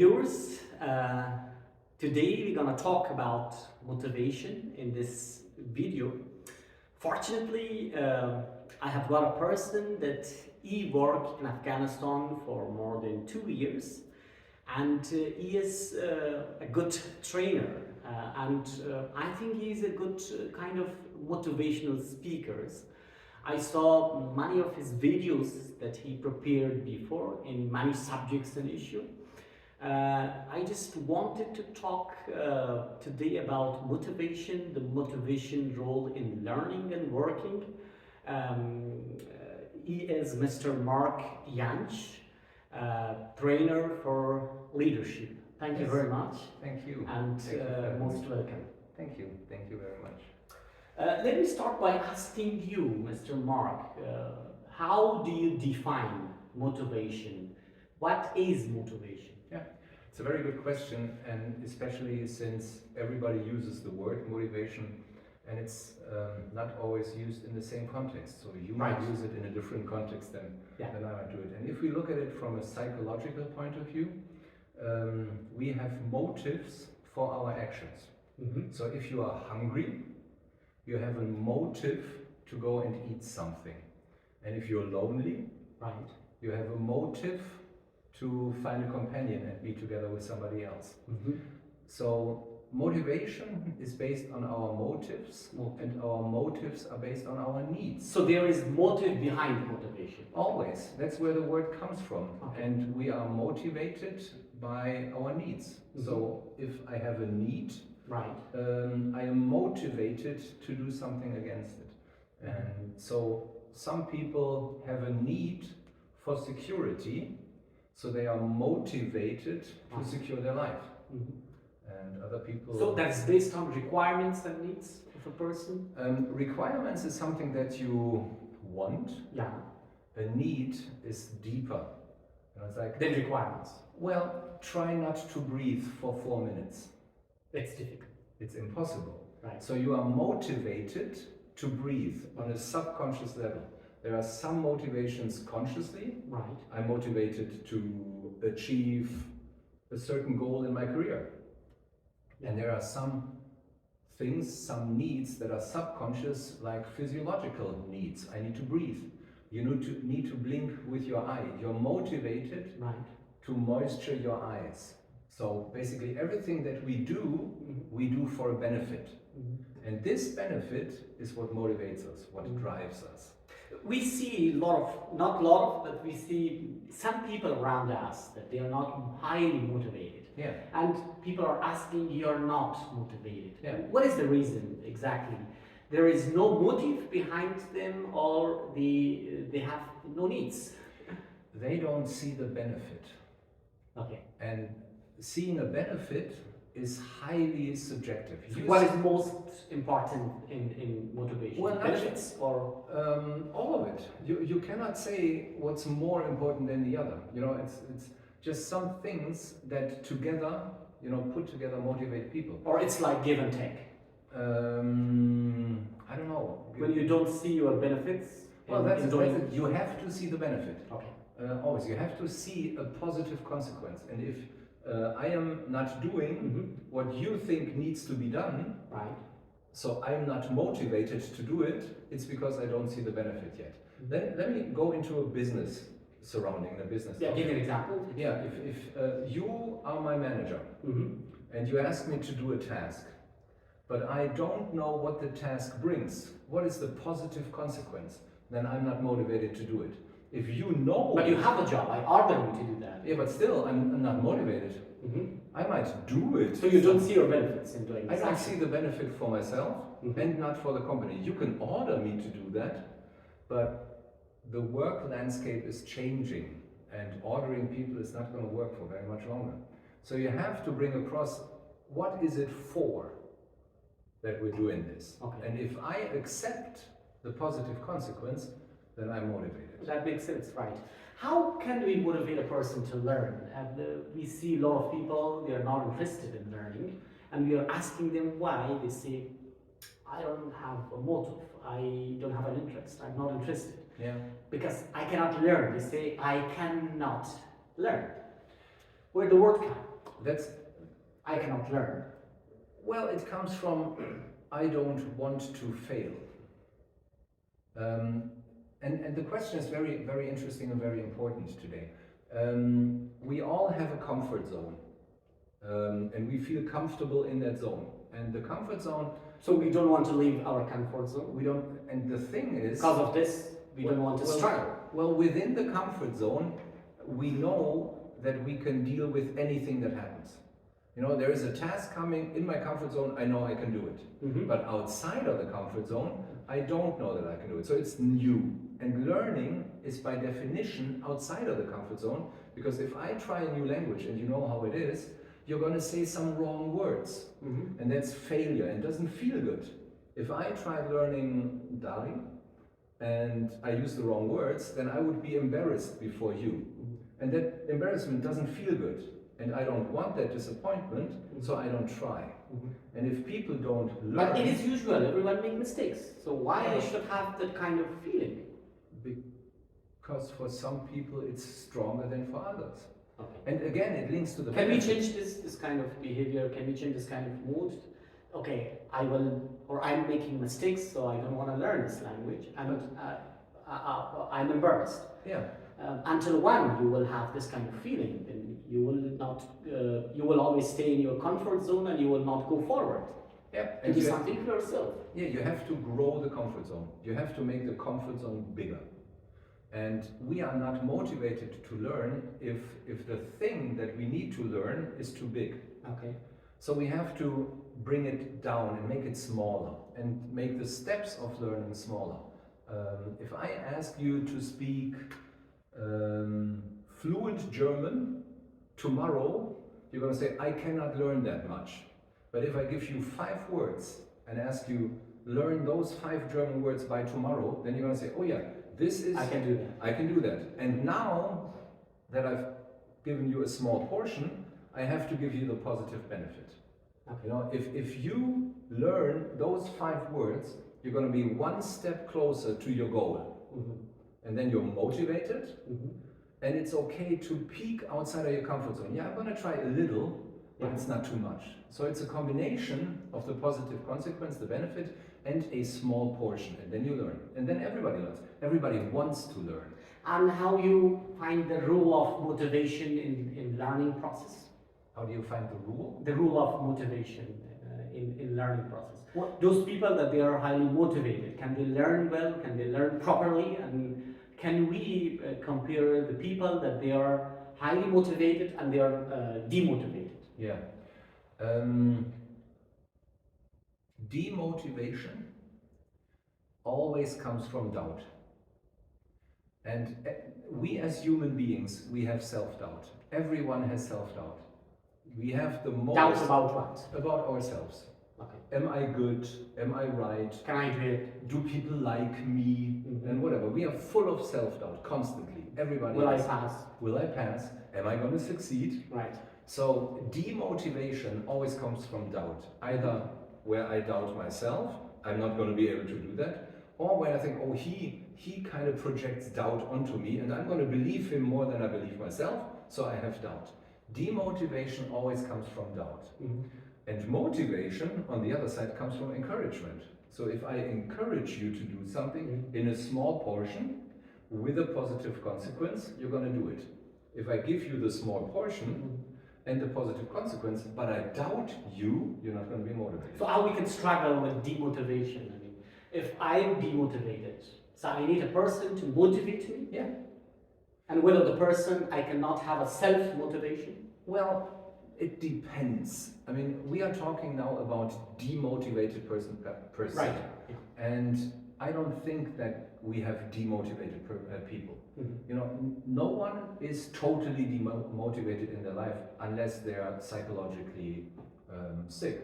viewers, today we're gonna talk about motivation in this video. Fortunately, I have got a person that he worked in Afghanistan for more than 2 years, and he is a good trainer, and I think he's a good kind of motivational speaker. I saw many of his videos that he prepared before in many subjects and issues. I just wanted to talk today about motivation, the motivation role in learning and working. He is Mr. Mark Jänsch, trainer for leadership. Thank you very much. Thank you. And most welcome. Thank you. Thank you very much. Let me start by asking you, Mr. Mark, how do you define motivation? What is motivation? Yeah, it's a very good question, and especially since everybody uses the word motivation, and it's not always used in the same context. So you might use it in a different context than I might do it. And if we look at it from a psychological point of view, we have motives for our actions. Mm-hmm. So if you are hungry, you have a motive to go and eat something. And if you're lonely, you have a motive to find a companion and be together with somebody else. Mm-hmm. So motivation is based on our motives, and our motives are based on our needs. So there is motive behind motivation? Always. That's where the word comes from. Okay. And we are motivated by our needs. Mm-hmm. So if I have a need, I am motivated to do something against it. And so some people have a need for security, so they are motivated to secure their life. Mm-hmm. And other people... So that's based on requirements and needs of a person? Requirements is something that you want. Yeah. A need is deeper. You know, it's like... Then requirements. Well, try not to breathe for 4 minutes. It's difficult. It's impossible. Right. So you are motivated to breathe on a subconscious level. There are some motivations consciously. Right. I'm motivated to achieve a certain goal in my career. And there are some things, some needs that are subconscious, like physiological needs. I need to breathe. You need to blink with your eye. You're motivated to moisture your eyes. So basically everything that we do for a benefit. Mm-hmm. And this benefit is what motivates us, what drives us. We see but we see some people around us that they are not highly motivated. Yeah. And people are asking, you're not motivated. Yeah. What is the reason exactly? There is no motive behind them, or they have no needs? They don't see the benefit. Okay. And seeing a benefit is highly subjective. What is most important in motivation? Well, benefits or all of it. You cannot say what's more important than the other. You know, it's just some things that together, put together motivate people. Or it's like give and take. I don't know. When you don't see your benefits. Well, that's it. You have to see the benefit. Okay. Always, you have to see a positive consequence, and if I am not doing what you think needs to be done, so I'm not motivated to do it, it's because I don't see the benefit yet. Then let me go into a business surrounding, a business. Yeah, give an example. Yeah, if you are my manager and you ask me to do a task, but I don't know what the task brings, what is the positive consequence, then I'm not motivated to do it. If you know... But you have a job, I order you to do that. Yeah, but still, I'm not motivated. I might do it. So you don't see your benefits in doing it? I don't see the benefit for myself and not for the company. You can order me to do that, but the work landscape is changing, and ordering people is not going to work for very much longer. So you have to bring across, what is it for that we're doing this? Okay. And if I accept the positive consequence, then I'm motivated. That makes sense, right? How can we motivate a person to learn? We see a lot of people, they are not interested in learning, and we are asking them why. They say, I don't have a motive, I don't have an interest, I'm not interested. Yeah. Because I cannot learn. They say, I cannot learn. Where the word That's, I cannot learn. well, it comes from I don't want to fail. And the question is very, very interesting and very important today. We all have a comfort zone, and we feel comfortable in that zone. And the comfort zone, So we don't want to leave our comfort zone. we don't, and the thing is, Because of this, we don't want to struggle. well, within the comfort zone, we know that we can deal with anything that happens. You know, there is a task coming in my comfort zone, I know I can do it. Mhm. But outside of the comfort zone, I don't know that I can do it. So it's new. And learning is by definition outside of the comfort zone, because if I try a new language, and you know how it is, you're going to say some wrong words. Mhm. And that's failure and doesn't feel good. If I tried learning Dari and I use the wrong words, then I would be embarrassed before you. And that embarrassment doesn't feel good. And I don't want that disappointment, so I don't try. And if people don't learn... But it is usual, everyone makes mistakes. So why I should have that kind of feeling? Because for some people it's stronger than for others. Okay. And again, it links to the... Can we change this kind of behavior? Can we change this kind of mood? Okay, I will, or I'm making mistakes, so I don't want to learn this language, and I'm embarrassed. Yeah. Until when you will have this kind of feeling, then you will not, you will always stay in your comfort zone and you will not go forward. Yeah. And do something for yourself. Yeah, you have to grow the comfort zone. You have to make the comfort zone bigger. And we are not motivated to learn if the thing that we need to learn is too big. Okay. So we have to bring it down and make it smaller and make the steps of learning smaller. If I ask you to speak fluent German tomorrow, you're going to say, I cannot learn that much. But if I give you 5 words and ask you, learn those 5 German words by tomorrow, then you're going to say, oh yeah, this is... I can do that. I can do that. And now that I've given you a small portion, I have to give you the positive benefit. Okay. You know, if you learn those 5 words, you're going to be 1 step closer to your goal. And then you're motivated, and it's okay to peek outside of your comfort zone. Yeah, I'm going to try a little, but it's not too much. So it's a combination of the positive consequence, the benefit, and a small portion, and then you learn. And then everybody learns. Everybody wants to learn. And how you find the rule of motivation in learning process? How do you find the rule? The rule of motivation in learning process. Those people that they are highly motivated, can they learn well? Can they learn properly? And can we compare the people that they are highly motivated and they are demotivated? Yeah. Demotivation always comes from doubt. And we as human beings, we have self-doubt. Everyone has self-doubt. We have the most... Doubt about what? About ourselves. Okay. Am I good? Am I right? Can I do it? Do people like me? And whatever. We are full of self-doubt constantly. Everybody Will I has. pass? Will I pass? Am I going to succeed? Right. So demotivation always comes from doubt. Either where I doubt myself, I'm not going to be able to do that, or when I think, oh, he kind of projects doubt onto me and I'm going to believe him more than I believe myself, so I have doubt. Demotivation always comes from doubt. And motivation, on the other side, comes from encouragement. So if I encourage you to do something in a small portion with a positive consequence, you're going to do it. If I give you the small portion and the positive consequence, but I doubt you, you're not going to be motivated. So how we can struggle with demotivation? I mean, if I'm demotivated, so I need a person to motivate me? Yeah. And without the person, I cannot have a self-motivation? Well, it depends. I mean, we are talking now about demotivated person per se. Right. And I don't think that we have demotivated people. You know, no one is totally demotivated in their life unless they are psychologically sick.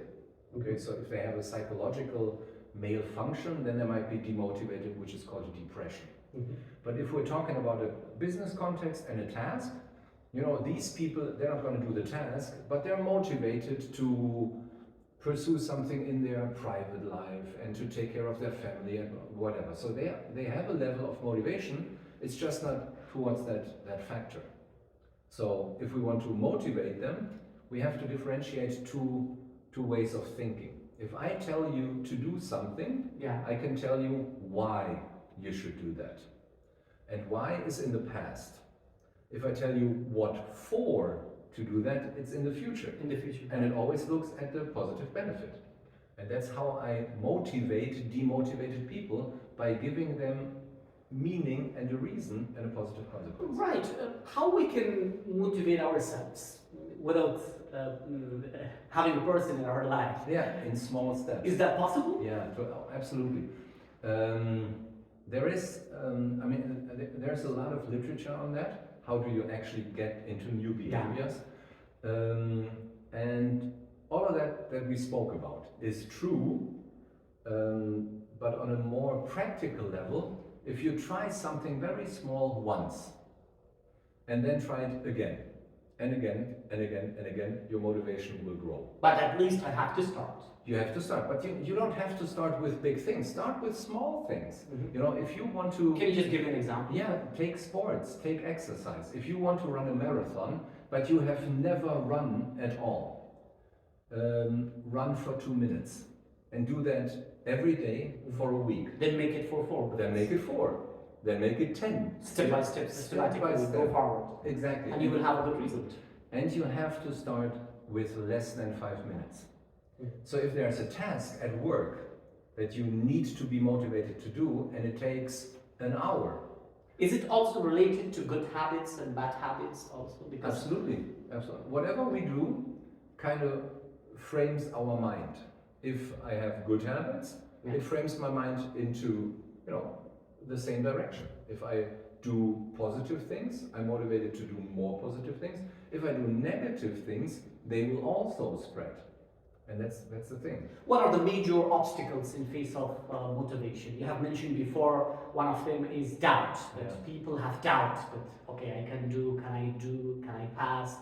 Okay, so if they have a psychological malfunction, then they might be demotivated, which is called depression. But if we're talking about a business context and a task, you know, these people, they're not going to do the task, but they're motivated to pursue something in their private life and to take care of their family and whatever. So they have a level of motivation, it's just not towards that factor. So if we want to motivate them, we have to differentiate two ways of thinking. If I tell you to do something, Yeah. I can tell you why you should do that. And why is in the past. If I tell you what for to do that, it's in the future. In the future. And it always looks at the positive benefit. And that's how I motivate demotivated people, by giving them meaning and a reason and a positive consequence. Right. How we can motivate ourselves without having a person in our life? Yeah, in small steps. Is that possible? Yeah, absolutely. There is, there's a lot of literature on that. How do you actually get into new behaviors? And all of that we spoke about is true, but on a more practical level, if you try something very small once, and then try it again, and again, and again, and again, your motivation will grow. But at least I have to start. You have to start, but you don't have to start with big things. Start with small things. You know, if you want to... Can you just give an example? Yeah, take sports, take exercise. If you want to run a marathon, but you have never run at all, run for 2 minutes. And do that every day for a week. Then make it for 4. Then make it 4. Then make it 10. Step by step, systematically go forward. Exactly. And you will have a good result. And you have to start with less than 5 minutes. So if there's a task at work that you need to be motivated to do, and it takes an hour. Is it also related to good habits and bad habits also? Because Absolutely. Whatever we do kind of frames our mind. If I have good habits, it frames my mind into, the same direction. If I do positive things, I'm motivated to do more positive things. If I do negative things, they will also spread. And that's the thing. What are the major obstacles in face of motivation? You have mentioned before, one of them is doubt. That people have doubt that, okay, I can do, can I pass?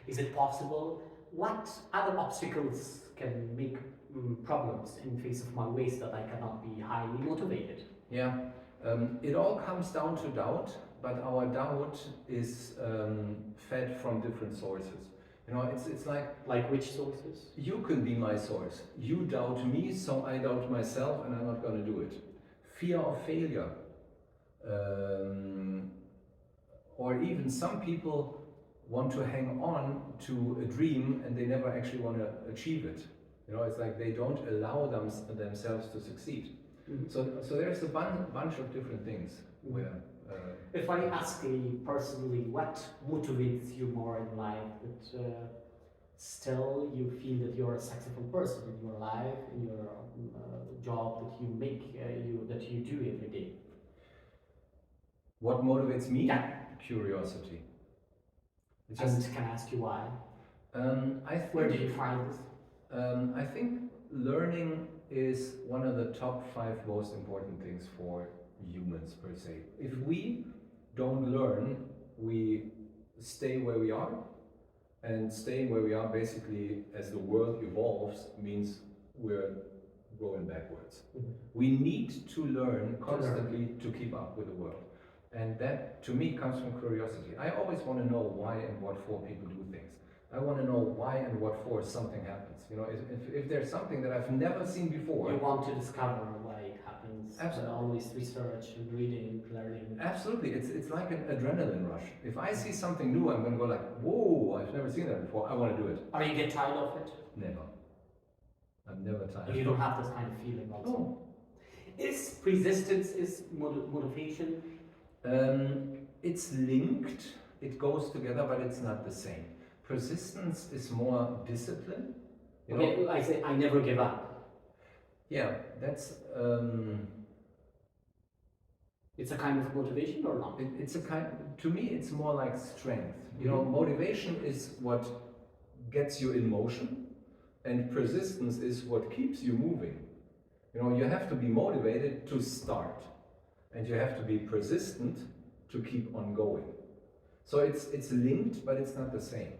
Is it possible? What other obstacles can make problems in face of my ways that I cannot be highly motivated? Yeah, it all comes down to doubt, but our doubt is fed from different sources. It's like which sources? You can be my source. You doubt me, so I doubt myself, and I'm not going to do it. Fear of failure, or even some people want to hang on to a dream and they never actually want to achieve it. It's like they don't allow themselves to succeed. So there's a bunch of different things where. If I ask you personally, what motivates you more in life? That still you feel that you're a successful person in your life, in your job that you make, that you do every day. What motivates me? Yeah. Curiosity. And can I ask you why? Where did you find this? I think learning is one of the top 5 most important things for humans per se. If we don't learn, we stay where we are, and staying where we are basically as the world evolves means we're going backwards. We need to learn constantly to keep up with the world, and that to me comes from curiosity. I always want to know why and what for people do things. I want to know why and what for something happens. If there's something that I've never seen before. You want to discover why it happens. Absolutely. And always research and reading, learning. Absolutely. It's like an adrenaline rush. If I see something new, I'm going to go like, whoa, I've never seen that before. I want to do it. Are you get tired of it? Never. I'm never tired. You don't have this kind of feeling also? No. Is persistence, is motivation? It's linked. It goes together, but it's not the same. Persistence is more discipline. Okay, I say I never give up. Yeah, that's. It's a kind of motivation or not? It's a kind. To me, it's more like strength. Motivation is what gets you in motion, and persistence is what keeps you moving. You have to be motivated to start, and you have to be persistent to keep on going. So it's linked, but it's not the same.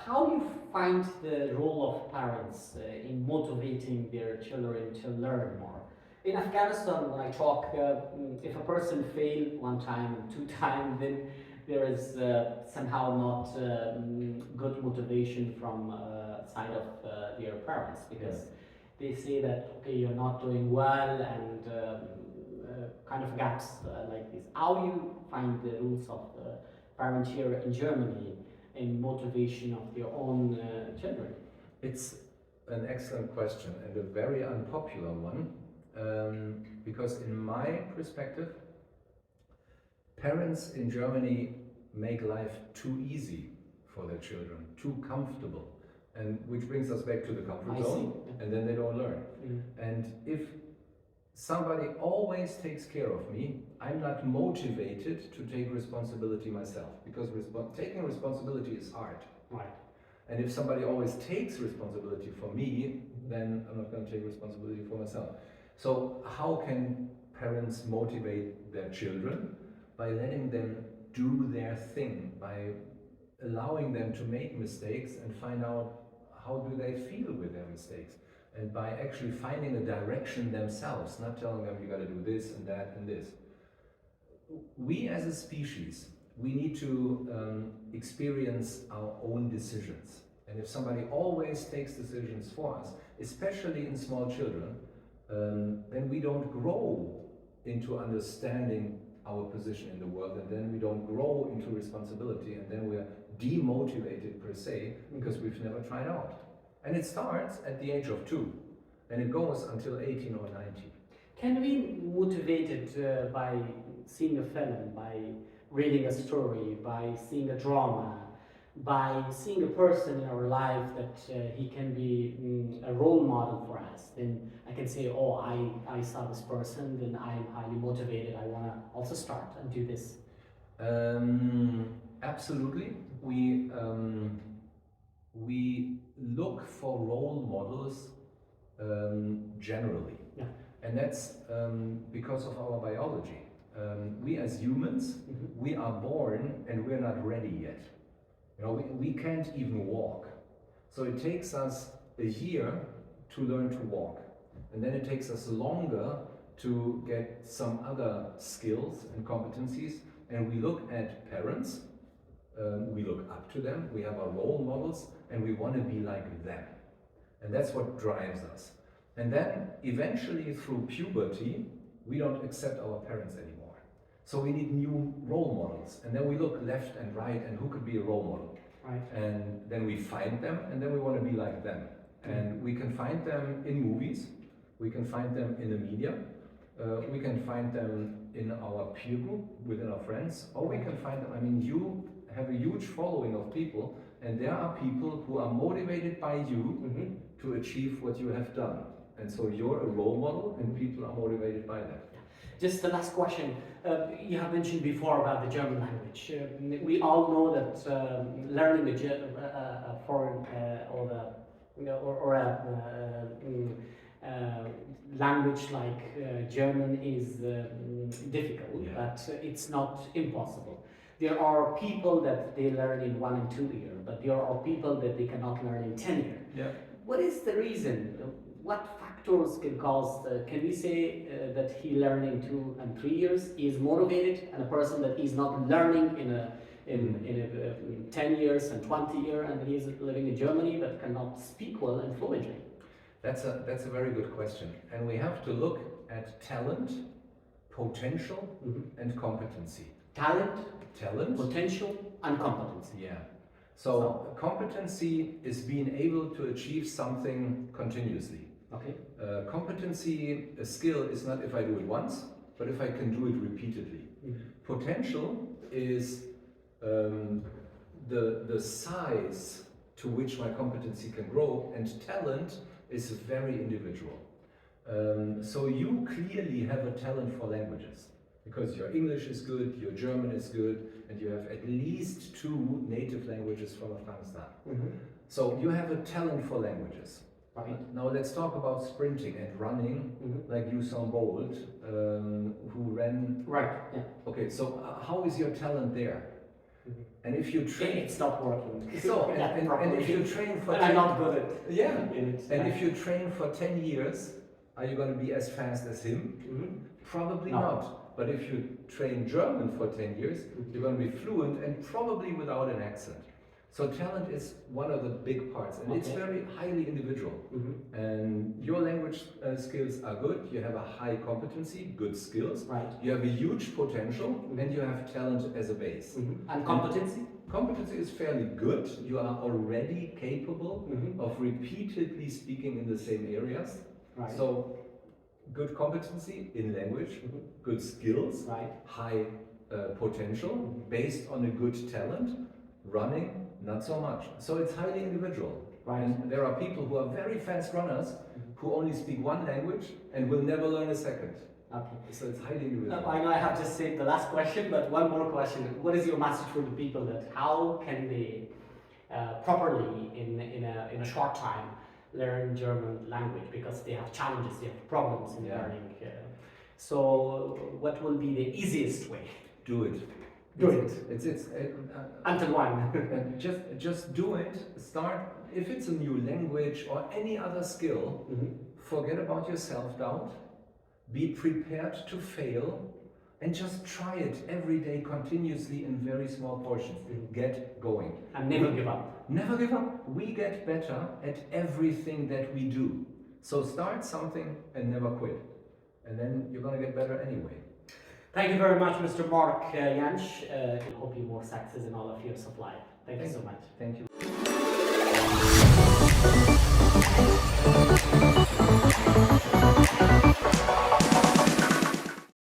How do you find the role of parents in motivating their children to learn more? In Afghanistan, when I talk, if a person failed 1 time and 2 times, then there is somehow not good motivation from side of their parents, because they say that okay, you're not doing well, and kind of gaps like this. How you find the rules of parent here in Germany in motivation of their own children? It's an excellent question and a very unpopular one, because in my perspective, parents in Germany make life too easy for their children, too comfortable, and which brings us back to the comfort zone, and then they don't learn. And if somebody always takes care of me, I'm not motivated to take responsibility myself, because taking responsibility is hard. Right. And if somebody always takes responsibility for me, then I'm not going to take responsibility for myself. So how can parents motivate their children? By letting them do their thing, by allowing them to make mistakes and find out how do they feel with their mistakes, and by actually finding a direction themselves, not telling them you got to do this and that and this. We as a species, we need to experience our own decisions. And if somebody always takes decisions for us, especially in small children, then we don't grow into understanding our position in the world, and then we don't grow into responsibility, and then we're demotivated per se, because we've never tried out. And it starts at the age of 2, and it goes until 18 or 19. Can we be motivated by seeing a film, by reading a story, by seeing a drama, by seeing a person in our life that he can be a role model for us? Then I can say, oh, I saw this person, then I'm highly motivated, I want to also start and do this. Absolutely. We look for role models generally. Yeah. And that's because of our biology. We as humans, we are born and we're not ready yet. You know, we can't even walk. So it takes us a year to learn to walk. And then it takes us longer to get some other skills and competencies. And we look at parents, we look up to them, we have our role models, and we want to be like them. And that's what drives us. And then eventually through puberty, we don't accept our parents anymore. So we need new role models. And then we look left and right, and who could be a role model? Right. And then we find them, and then we want to be like them. And we can find them in movies, we can find them in the media, we can find them in our peer group, within our friends, or we can find them, I mean, you have a huge following of people, and there are people who are motivated by you to achieve what you have done. And so you're a role model, and people are motivated by that. Just the last question. You have mentioned before about the German language. We all know that learning a foreign or a language like German is difficult, but it's not impossible. There are people that they learn in 1 and 2 years, but there are people that they cannot learn in 10 years. Yeah. What is the reason? What factors can cause, can we say that he learned in 2 and 3 years is motivated, and a person that is not learning in 10 years and 20 years, and he is living in Germany but cannot speak well and fluently? That's a very good question. And we have to look at talent, potential, and competency. Talent, potential, and competency. Yeah. So competency is being able to achieve something continuously. Okay. Competency, a skill, is not if I do it once, but if I can do it repeatedly. Potential is the size to which my competency can grow, and talent is very individual. So you clearly have a talent for languages, because your English is good, your German is good, and you have at least 2 native languages from Afghanistan. So you have a talent for languages. Right. Now let's talk about sprinting and running, like Usain Bolt, who ran. Right. Yeah. Okay. So how is your talent there? And if you train, it's not working. So and if you train for, I'm not good at and if you train for 10 years, are you going to be as fast as him? Probably not. But if you train German for 10 years, you're going to be fluent and probably without an accent. So talent is one of the big parts, and it's very highly individual. And your language skills are good, you have a high competency, good skills, you have a huge potential, and you have talent as a base. And competency? Competency is fairly good, you are already capable of repeatedly speaking in the same areas. So good competency in language, good skills, high potential, based on a good talent. Running, not so much. So it's highly individual. And there are people who are very fast runners who only speak one language and will never learn a second. So it's highly individual. I know I have just said the last question, but one more question. What is your message for the people that how can they properly in a short time learn German language, because they have challenges, they have problems in learning. So what will be the easiest way? Do it. It's until one. and just do it. Start. If it's a new language or any other skill, forget about your self-doubt. Be prepared to fail, and just try it every day, continuously in very small portions. Get going. And never give up. Never give up. We get better at everything that we do. So start something and never quit, and then you're gonna get better anyway. Thank you very much, Mr. Mark Jänsch. I hope you more success in all of your supply. Thank you so much. Thank you.